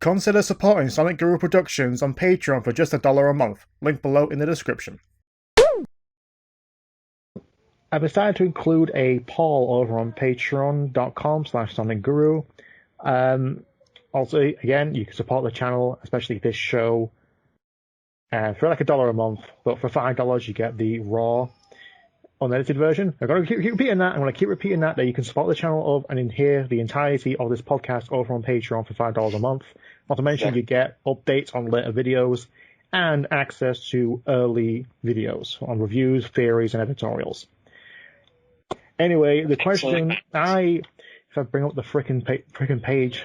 Consider supporting Sonicguru Productions on Patreon for just $1 a month. Link below in the description. I've decided to include a poll over on patreon.com/sonicguru. Also, again, you can support the channel, especially this show, for like $1 a month, but for $5 you get the raw, unedited version. I'm going to keep repeating that. I'm going to keep repeating that you can support the channel and hear the entirety of this podcast over on Patreon for $5 a month. Not to mention you get updates on later videos and access to early videos on reviews, theories, and editorials. Anyway, the question if I bring up the frickin' page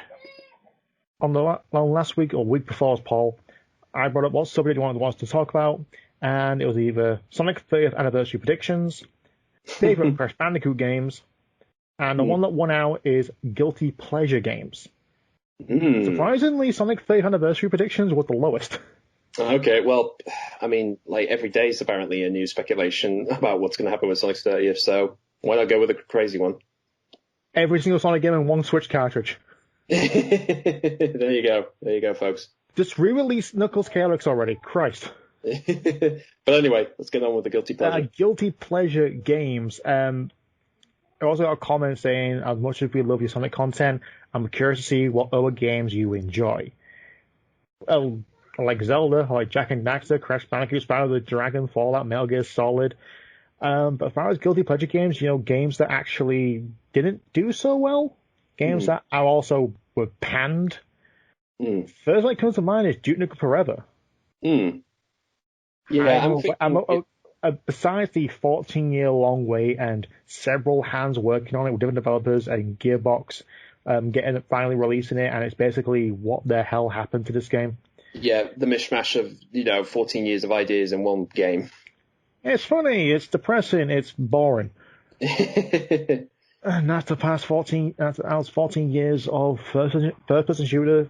on the last week or week before's poll, I brought up what subject you wanted to talk about, and it was either Sonic 30th Anniversary predictions, favorite Crash Bandicoot games, and the one that won out is guilty pleasure games. Surprisingly, Sonic 30th Anniversary predictions was the lowest. Okay, well, I mean, like every day is apparently a new speculation about what's going to happen with Sonic's 30th, so why not go with a crazy one? Every single Sonic game in one Switch cartridge. There you go. There you go, folks. Just re-release Knuckles Calyx already. Christ. But anyway, let's get on with the guilty pleasure. Guilty pleasure games. I also got a comment saying, as much as we love your Sonic content, I'm curious to see what other games you enjoy. Well, I like Zelda, I like Jak and Daxter, Crash Bandicoot, Spyro the Dragon, Fallout, Metal Gear Solid. But as far as guilty pleasure games, games that actually didn't do so well, games that are also were panned. First one that comes to mind is Duke Nukem Forever. Yeah, besides the 14-year-long wait and several hands working on it with different developers and Gearbox getting it, finally releasing it, and it's basically what the hell happened to this game. Yeah, the mishmash of 14 years of ideas in one game. It's funny, it's depressing, it's boring. And that's the past 14 years of first-person shooter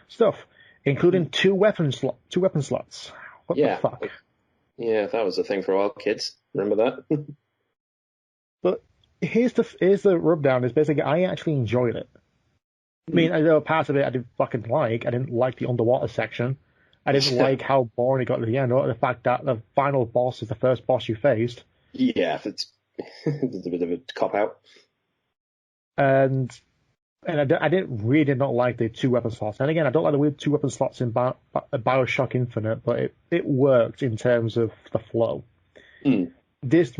stuff, including two weapon slots. What the fuck? Yeah, that was a thing for all kids. Remember that? But here's the rub-down, is basically I actually enjoyed it. I mean, I know parts of it I didn't fucking like. I didn't like the underwater section. I didn't like how boring it got to the end, or the fact that the final boss is the first boss you faced. Yeah, it's a bit of a cop-out. And I did not like the two weapon slots. And again, I don't like the weird two weapon slots in Bioshock Infinite, but it worked in terms of the flow. This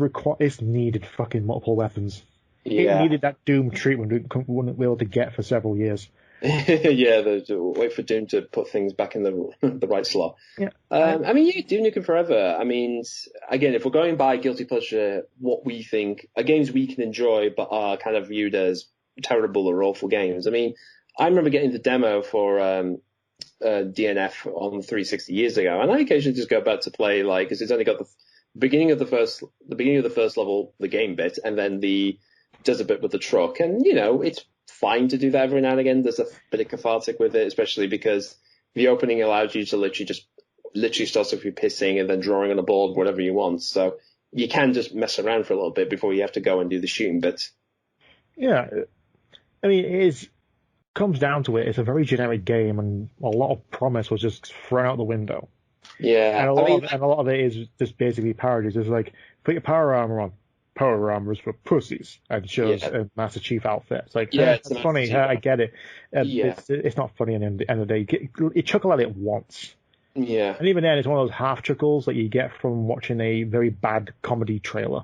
needed fucking multiple weapons. Yeah. It needed that Doom treatment we wouldn't be able to get for several years. Yeah, wait for Doom to put things back in the right slot. Yeah. I mean, you do Nukem Forever. I mean, again, if we're going by guilty pleasure, what we think are games we can enjoy but are kind of viewed as terrible or awful games. I mean, I remember getting the demo for DNF on 360 years ago, and I occasionally just go back to play, because it's only got the beginning of the first level, the game bit, and then the does a bit with the truck, and it's fine to do that every now and again. There's a bit of cathartic with it, especially because the opening allows you to literally starts with you pissing and then drawing on a board whatever you want. So you can just mess around for a little bit before you have to go and do the shooting bits. Yeah, I mean, comes down to it, it's a very generic game, and a lot of promise was just thrown out the window. Yeah, and a lot of it is just basically parodies. It's like, put your power armor on. Power armors for pussies, and shows a Master Chief outfit. It's like, it's funny. I get it. It's not funny at the end of the day. You chuckle at it once. Yeah. And even then, it's one of those half chuckles that you get from watching a very bad comedy trailer.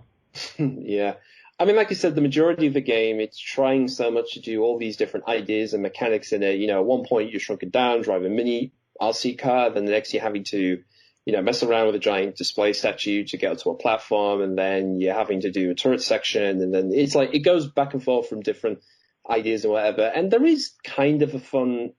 Yeah. I mean, like you said, the majority of the game, it's trying so much to do all these different ideas and mechanics in it. At one point you shrunk it down, drive a mini RC car, then the next you're having to mess around with a giant display statue to get onto a platform, and then you're having to do a turret section, and then it's like it goes back and forth from different ideas and whatever. And it is kind of fun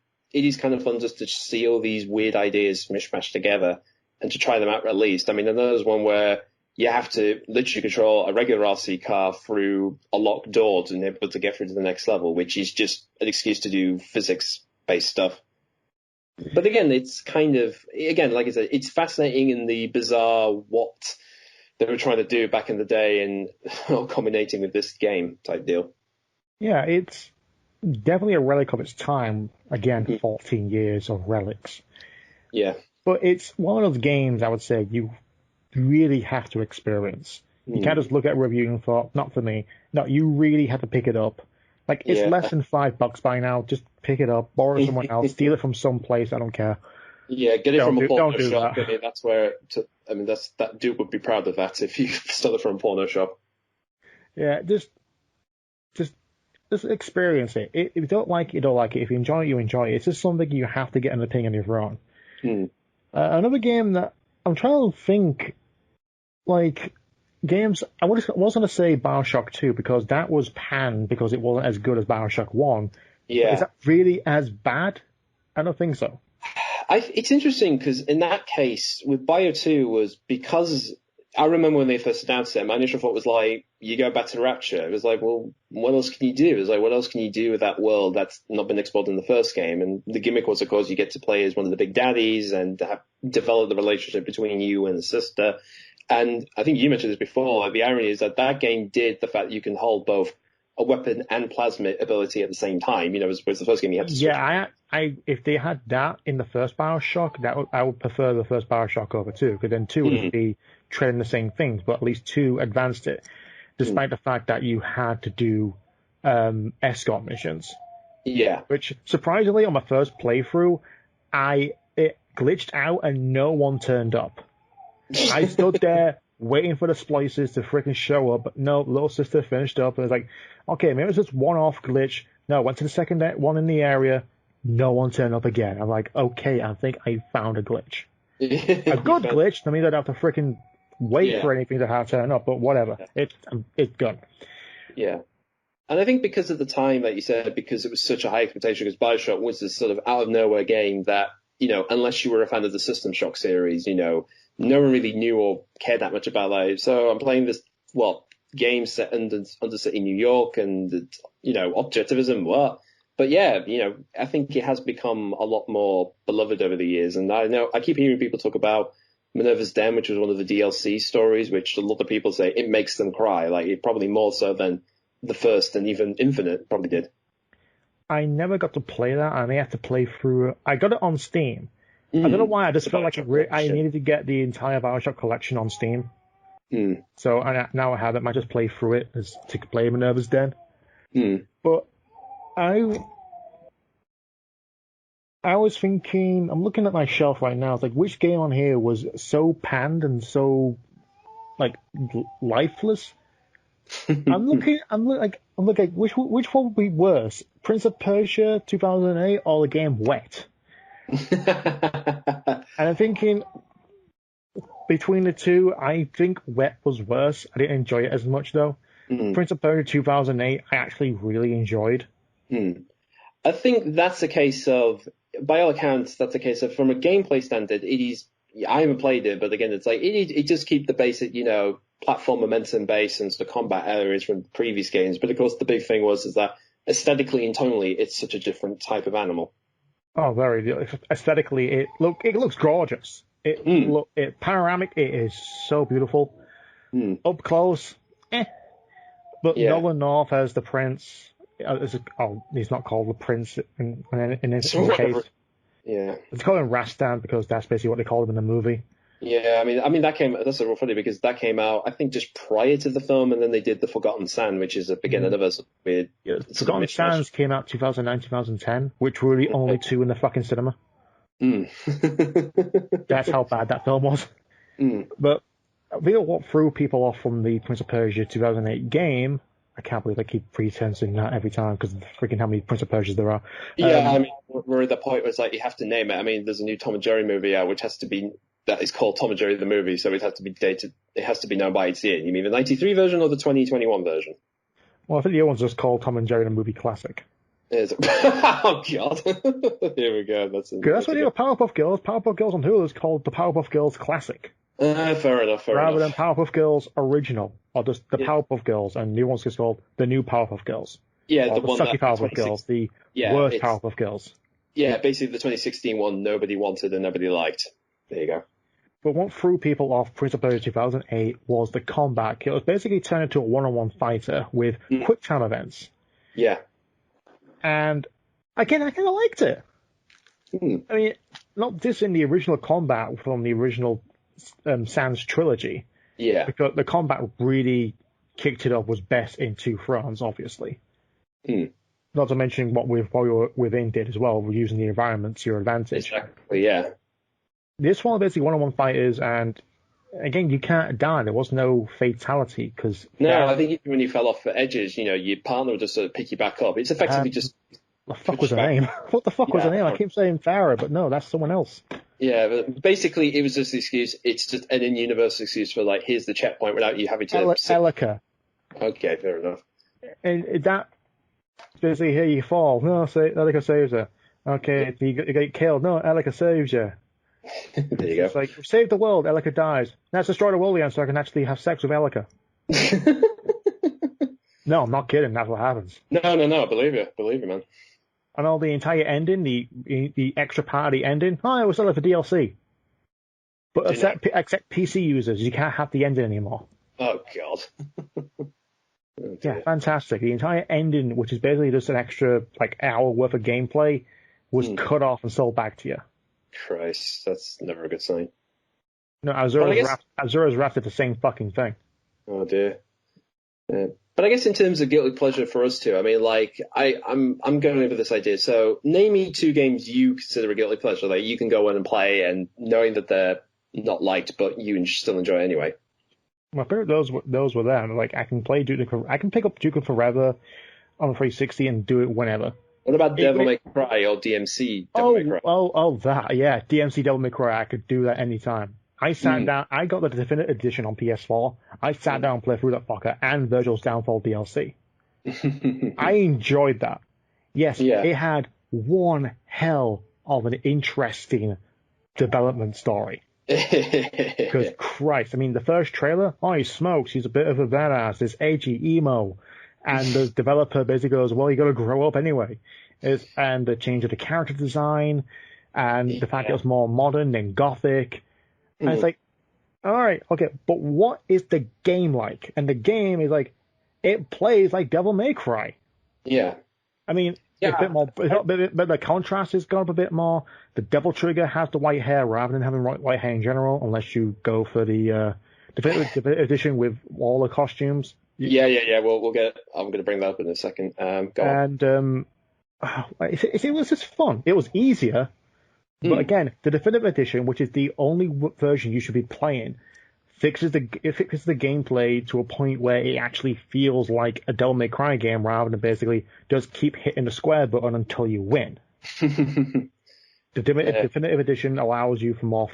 just to see all these weird ideas mishmashed together and to try them out at least. I mean, and there's one where you have to literally control a regular RC car through a locked door to be able to get through to the next level, which is just an excuse to do physics-based stuff. But again, it's kind of, like I said, it's fascinating in the bizarre what they were trying to do back in the day and culminating with this game type deal. Yeah, it's definitely a relic of its time. Again, 14 years of relics. Yeah. But it's one of those games I would say you really have to experience. You can't just look at a review and thought, not for me. No, you really have to pick it up. Like, it's less than $5 by now. Just pick it up, borrow someone else, steal it from someplace. I don't care. Yeah, get it from a porno do shop. that. I mean, that's where. That dude would be proud of that if you stole it from a porno shop. Yeah, just experience it. If you don't like it, you don't like it. If you enjoy it, you enjoy it. It's just something you have to get an opinion of your own. Another game that I'm trying to think, like, games, I was going to say Bioshock 2 because that was panned because it wasn't as good as Bioshock 1. Yeah. Is that really as bad? I don't think so. It's interesting because in that case, with Bio 2 was because I remember when they first announced it, my initial thought was like, you go back to Rapture. It was like, well, what else can you do? It was like, what else can you do with that world that's not been explored in the first game? And the gimmick was, of course, you get to play as one of the big daddies and develop the relationship between you and the sister. And I think you mentioned this before. The irony is that game did the fact that you can hold both a weapon and plasma ability at the same time. You know, as the first game you had to switch. Yeah, if they had that in the first Bioshock, I would prefer the first Bioshock over 2, because then 2 would be trading the same things, but at least 2 advanced it, despite the fact that you had to do escort missions. Yeah. Which, surprisingly, on my first playthrough, it glitched out and no one turned up. I stood there waiting for the splices to freaking show up, but no, little sister finished up, and it's like, okay, maybe it's just one-off glitch. No, went to the second one in the area, no one turned up again. I'm like, okay, I think I found a glitch. A good glitch, that means I'd have to freaking wait for anything to turn up, but whatever. It's good. Yeah. And I think because at the time, like you said, because it was such a high expectation, because Bioshock was this sort of out-of-nowhere game that, you know, unless you were a fan of the System Shock series, you know, no one really knew or cared that much about that. So I'm playing this, game set under city New York and, you know, objectivism, what? But yeah, you know, I think it has become a lot more beloved over the years. And I know I keep hearing people talk about Minerva's Den, which was one of the DLC stories, which a lot of people say it makes them cry. Like, it probably more so than the first and even Infinite probably did. I never got to play that. I may have to play through. I got it on Steam. I don't know why. I just felt like I needed to get the entire Bioshock collection on Steam. So now I have it. I might just play through it to play Minerva's Den. But I was thinking, I'm looking at my shelf right now. It's like, which game on here was so panned and so like lifeless? I'm looking, which one would be worse, Prince of Persia 2008 or the game Wet? And I'm thinking, between the two, I think Wet was worse. I didn't enjoy it as much though. Prince of Persia 2008, I actually really enjoyed. I think that's a case of, by all accounts, that's a case of, from a gameplay standard, it is. I haven't played it, but again, it's like it just keep the basic, you know, platform momentum base and sort of combat areas from previous games. But of course, the big thing is that aesthetically and tonally, it's such a different type of animal. Oh, very aesthetically, it looks gorgeous. Panoramic, it is so beautiful. Up close, But Nolan North as the prince. He's not called the prince in this case. Yeah, it's called him Rastan because that's basically what they called him in the movie. Yeah, I mean that's a real funny because that came out I think just prior to the film, and then they did the Forgotten Sand, which is again another weird. Yeah, Forgotten Sands came out 2009, 2010, which were the only two in the fucking cinema. That's how bad that film was. But what threw people off from the Prince of Persia 2008 game, I can't believe I keep pretensing that every time because of freaking how many Prince of Persias there are. Yeah, I mean, we're at the point where it's like you have to name it. I mean, there's a new Tom and Jerry movie out, which has to be, that is called Tom and Jerry the movie, so it has to be dated. It has to be known by its year. You mean the 93 version or the 2021 version? Well, I think the other one's just called Tom and Jerry the movie classic. Oh God! Here we go. That's what you do with Powerpuff Girls. Powerpuff Girls on Hulu is called the Powerpuff Girls Classic. Fair enough. Rather than Powerpuff Girls Original, or just the Powerpuff Girls, and new one's just called the New Powerpuff Girls. Yeah, the one sucky Powerpuff Girls, the worst Powerpuff Girls. Yeah, basically the 2016 one nobody wanted and nobody liked. There you go. But what threw people off Prince of Persia 2008 was the combat. It was basically turned into a one-on-one fighter with quick time events. Yeah. And again, I kind of liked it. I mean, not dissing the original combat from the original Sans trilogy. Yeah. Because the combat really kicked it off was best in Two Thrones, obviously. Not to mention what we were within did as well, using the environment to your advantage. Exactly, yeah. This one basically one-on-one fighters, and again, you can't die. There was no fatality because. No, I think even when you fell off the edges, your partner would just sort of pick you back up. It's effectively just. What the fuck was her name? What the fuck was her name? I keep saying Farah, but no, that's someone else. Yeah, but basically it was just the excuse. It's just an in-universe excuse for like, here's the checkpoint without you having to. Elika. Okay, fair enough. And that basically, here you fall. No, Elika saves her. Okay, you get killed. No, Elika saves you. There you go. It's like, save the world, Elika dies. Let's destroy the world again so I can actually have sex with Elika. No, I'm not kidding. That's what happens. No. Believe you, man. And all the entire ending, the extra party ending. Oh, it was still for DLC. But except PC users, you can't have the ending anymore. Oh God. Yeah, fantastic. The entire ending, which is basically just an extra hour worth of gameplay, was cut off and sold back to you. Christ, that's never a good sign. No, Azura's Wrath did the same fucking thing. Oh dear. But I guess in terms of guilty pleasure for us too, I mean, I'm going over this idea. So name me 2 games you consider a guilty pleasure that you can go in and play, and knowing that they're not liked, but you still enjoy anyway. My favorite those were them. I can play I can pick up Duke Forever on 360 and do it whenever. What about Devil May Cry or DMC Devil May Cry? That, yeah. DMC Devil May Cry, I could do that anytime. I sat down, I got the Definitive Edition on PS4. I sat down and played through that fucker and Virgil's Downfall DLC. I enjoyed that. Yes, It had one hell of an interesting development story. Because Christ, I mean, the first trailer, he smokes, he's a bit of a badass, this edgy emo. And the developer basically goes, well, you got to grow up anyway. And the change of the character design, and the fact it was more modern and gothic. And it's like, all right, okay, but what is the game like? And the game is it plays like Devil May Cry. Yeah. I mean, a bit more, but the contrast has gone up a bit more. The Devil Trigger has the white hair rather than having white hair in general, unless you go for the Definitive Edition with all the costumes. Yeah. We'll get. I'm going to bring that up in a second. Go on. And it was just fun. It was easier, but again, the Definitive Edition, which is the only version you should be playing, fixes the gameplay to a point where it actually feels like a Devil May Cry game rather than basically just keep hitting the square button until you win. The Definitive Edition allows you for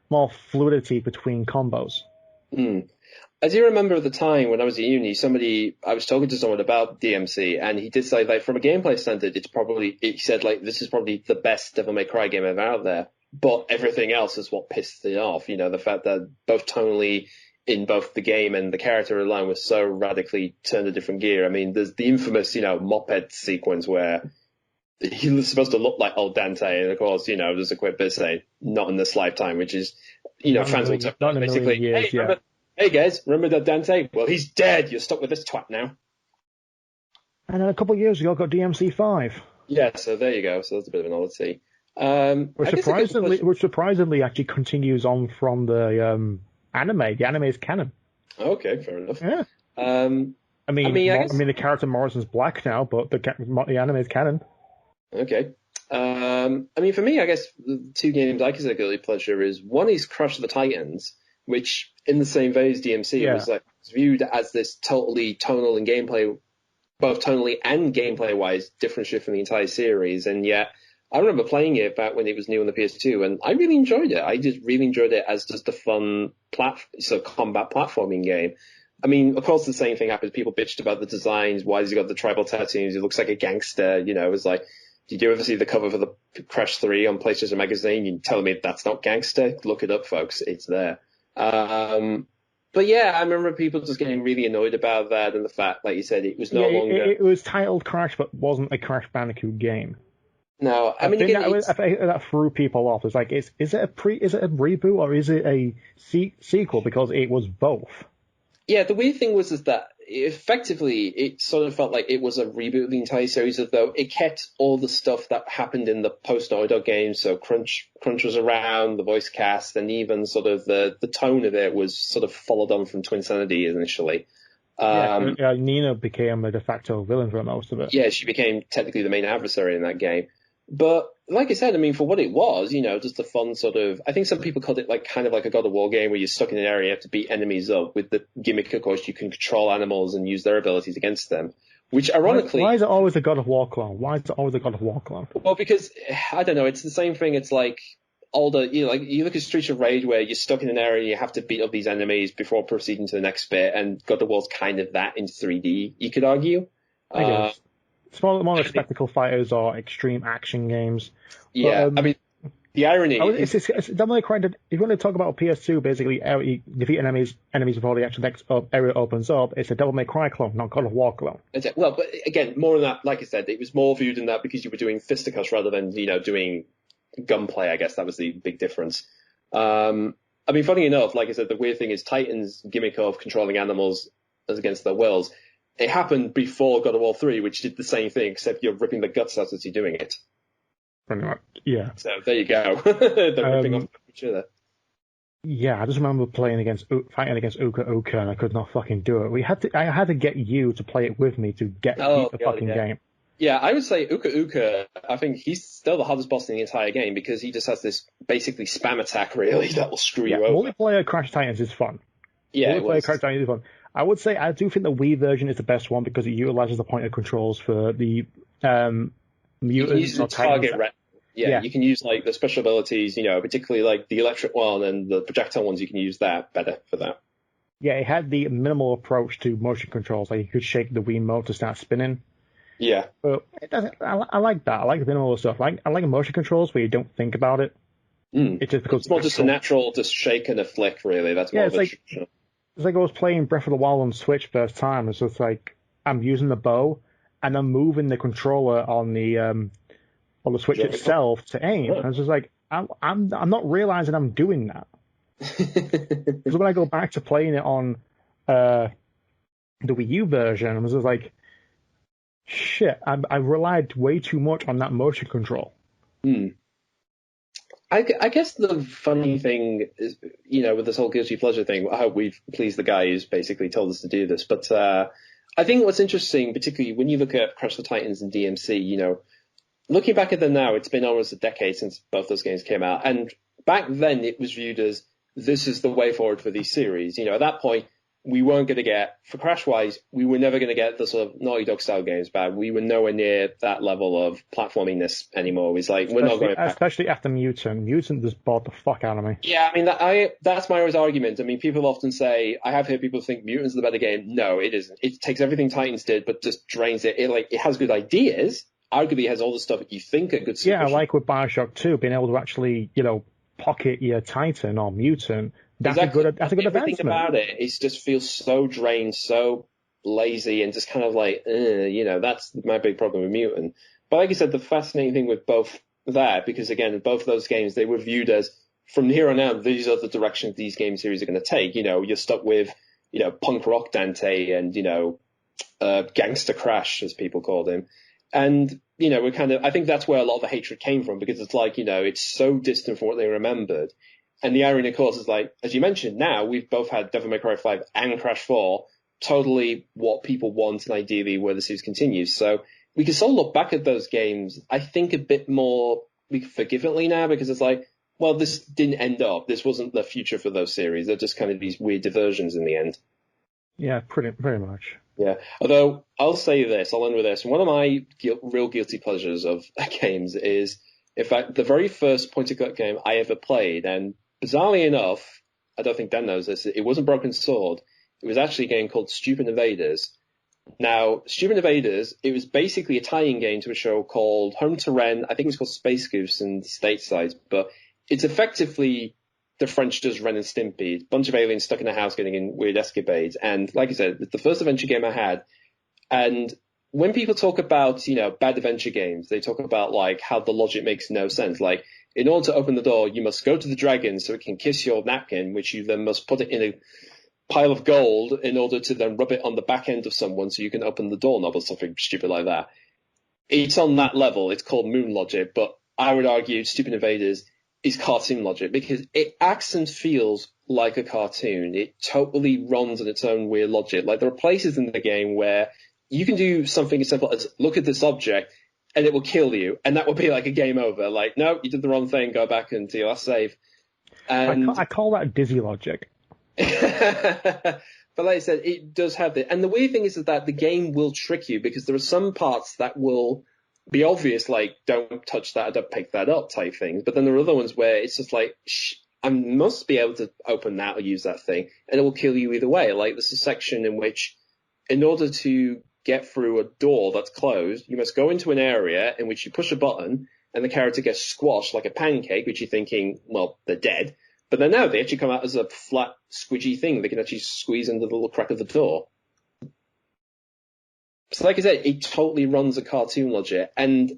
more fluidity between combos. I do remember at the time when I was at uni, I was talking to someone about DMC, and he did say, from a gameplay standard, he said, this is probably the best Devil May Cry game ever out there, but everything else is what pissed it off. The fact that both tonally in both the game and the character alone was so radically turned a different gear. I mean, there's the infamous, moped sequence where he was supposed to look like old Dante, and of course, there's a quick bit saying, not in this lifetime, which is, fans will talk about basically, hey guys, remember that Dante? Well, he's dead. You're stuck with this twat now. And then a couple of years ago, I got DMC 5. Yeah, so there you go. So that's a bit of an oddity. Which surprisingly actually continues on from the anime. The anime is canon. Okay, fair enough. Yeah. I mean, the character Morrison's black now, but the anime is canon. Okay. For me, I guess the 2 games I consider guilty pleasure is, one is Crush of the Titans, which in the same way as DMC was viewed as this totally tonal and gameplay, both tonally and gameplay wise, different shift from the entire series. And yet I remember playing it back when it was new on the PS2, and I really enjoyed it. I just really enjoyed it as just a fun combat platforming game. I mean, of course the same thing happens. People bitched about the designs. Why has he got the tribal tattoos? He looks like a gangster. It was like, did you ever see the cover for the Crash 3 on PlayStation Magazine? You tell me that's not gangster? Look it up, folks. It's there. But yeah, I remember people just getting really annoyed about that, and the fact, like you said, it was no longer. It was titled Crash, but wasn't a Crash Bandicoot game. No, I mean, that threw people off. It's like, is it a reboot or is it a sequel? Because it was both. Yeah, the weird thing was that effectively, it sort of felt like it was a reboot of the entire series, although it kept all the stuff that happened in the post-Naughty Dog games. So Crunch was around, the voice cast, and even sort of the tone of it was sort of followed on from Twinsanity initially. Nina became a de facto villain for most of it. Yeah, she became technically the main adversary in that game. But like I said, I mean, for what it was, just a fun sort of, I think some people called it like kind of like a God of War game where you're stuck in an area, you have to beat enemies up with the gimmick, of course, you can control animals and use their abilities against them, which ironically... Why is it always a God of War clone? Why is it always a God of War clone? Well, because, I don't know, it's the same thing, it's like older, like you look at Streets of Rage where you're stuck in an area, you have to beat up these enemies before proceeding to the next bit, and God of War's kind of that in 3D, you could argue. I guess. It's more like spectacle fighters or extreme action games. Yeah, but, I mean, the irony... It's definitely quite... If you want to talk about PS2, basically, you defeat enemies before the actual next area opens up, it's a Devil May Cry clone, not God of War clone. Well, but again, more than that, like I said, it was more viewed in that because you were doing fisticuffs rather than, doing gunplay, I guess that was the big difference. I mean, funny enough, like I said, the weird thing is Titan's gimmick of controlling animals as against their wills, it happened before God of War 3, which did the same thing, except you're ripping the guts out as you're doing it. Pretty much, yeah. So there you go. They're ripping off each other. Yeah, I just remember fighting against Uka Uka, and I could not fucking do it. I had to get you to play it with me to beat the fucking game. Yeah, I would say Uka Uka, I think he's still the hardest boss in the entire game because he just has this basically spam attack, really, that will screw you over. Multiplayer Crash Titans is fun. Yeah, multiplayer Crash Titans is fun. I would say I do think the Wii version is the best one because it utilizes the pointer controls for the mutants or target range. Yeah, you can use like the special abilities, particularly like the electric one and the projectile ones. You can use that better for that. Yeah, it had the minimal approach to motion controls. Like you could shake the Wii Wiimote to start spinning. Yeah, but it doesn't. I like that. I like the minimal stuff. I like motion controls where you don't think about it. It's just because it's more just a natural, just shake and a flick. Really, that's more. It's like I was playing Breath of the Wild on Switch first time. It's just like I'm using the bow and I'm moving the controller on the Switch itself to aim. And it's just like I'm not realizing I'm doing that. Because when I go back to playing it on the Wii U version, I was just like, shit, I relied way too much on that motion control. I guess the funny thing is, with this whole guilty pleasure thing, I hope we've pleased the guy who's basically told us to do this. But I think what's interesting, particularly when you look at Crash the Titans and DMC, looking back at them now, it's been almost a decade since both those games came out. And back then it was viewed as this is the way forward for these series. At that point, we weren't going to get, for Crash-wise, we were never going to get the sort of Naughty Dog style games back. We were nowhere near that level of platforminess anymore. It was like, we're not going to... Especially after Mutant. Mutant just bored the fuck out of me. Yeah, I mean, that's my always argument. I mean, people often say, I have heard people think Mutant's the better game. No, it isn't. It takes everything Titans did, but just drains it. It has good ideas. Arguably has all the stuff that you think are good solutions. Yeah, like with Bioshock 2, being able to actually, pocket your Titan or Mutant. That's a good advancement. Everything about it just feels so drained, so lazy, and just kind of like, that's my big problem with Mutant. But like I said, the fascinating thing with both that, because again, both of those games, they were viewed as, from here on out, these are the directions these game series are going to take. You're stuck with, punk rock Dante and, gangster Crash, as people called him. And, we're I think that's where a lot of the hatred came from, because it's like, it's so distant from what they remembered. And the irony, of course, is like, as you mentioned, now we've both had Devil May Cry 5 and Crash 4, totally what people want and ideally where the series continues. So we can sort of look back at those games, I think, a bit more forgivingly now, because it's like, well, this didn't end up. This wasn't the future for those series. They're just kind of these weird diversions in the end. Yeah, pretty much. Yeah. Although I'll say this, I'll end with this. One of my real guilty pleasures of games is, in fact, the very first point-and-click game I ever played, and bizarrely enough, I don't think Dan knows this, it wasn't Broken Sword. It was actually a game called Stupid Invaders. Now, Stupid Invaders, it was basically a tie-in game to a show called Home to Ren. I think it was called Space Goose in the stateside, but it's effectively the French does Ren and Stimpy. A bunch of aliens stuck in a house getting in weird escapades. And like I said, it's the first adventure game I had. And when people talk about, bad adventure games, they talk about like how the logic makes no sense. Like, in order to open the door, you must go to the dragon so it can kiss your napkin, which you then must put it in pile of gold in order to then rub it on the back end of someone so you can open the doorknob or something stupid like that. It's on that level. It's called moon logic, but I would argue Stupid Invaders is cartoon logic because it acts and feels like a cartoon. It totally runs on its own weird logic. Like, there are places in the game where you can do something as simple as look at this object and it will kill you, and that will be like a game over. Like, no, you did the wrong thing, go back and do your last save. And I call that dizzy logic. But like I said, it does have it. And the weird thing is that the game will trick you because there are some parts that will be obvious, like, don't touch that, don't pick that up type things. But then there are other ones where it's just like, I must be able to open that or use that thing, and it will kill you either way. Like, there's a section in which, in order to get through a door that's closed, you must go into an area in which you push a button and the character gets squashed like a pancake, which you're thinking, well, they're dead. But then now they actually come out as a flat, squidgy thing. They can actually squeeze into the little crack of the door. So like I said, it totally runs a cartoon logic. And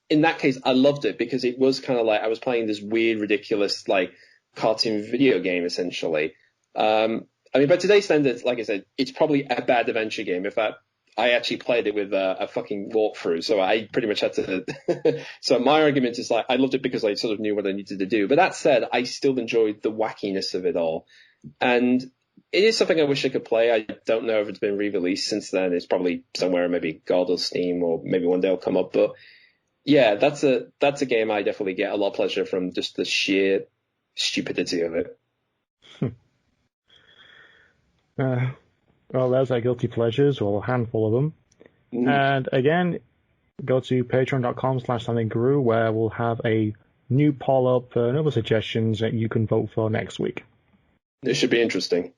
in that case, I loved it because it was kind of like I was playing this weird, ridiculous, like, cartoon video game, essentially. I mean, by today's standards, like I said, it's probably a bad adventure game. In fact, I actually played it with a fucking walkthrough, so I pretty much had to... So my argument is, like, I loved it because I sort of knew what I needed to do. But that said, I still enjoyed the wackiness of it all. And it is something I wish I could play. I don't know if it's been re-released since then. It's probably somewhere, maybe God or Steam, or maybe one day it'll come up. But yeah, that's a game I definitely get a lot of pleasure from, just the sheer stupidity of it. Well, there's our guilty pleasures, or a handful of them. And again, go to patreon.com/Sonicguru, where we'll have a new poll up for other suggestions that you can vote for next week. It should be interesting.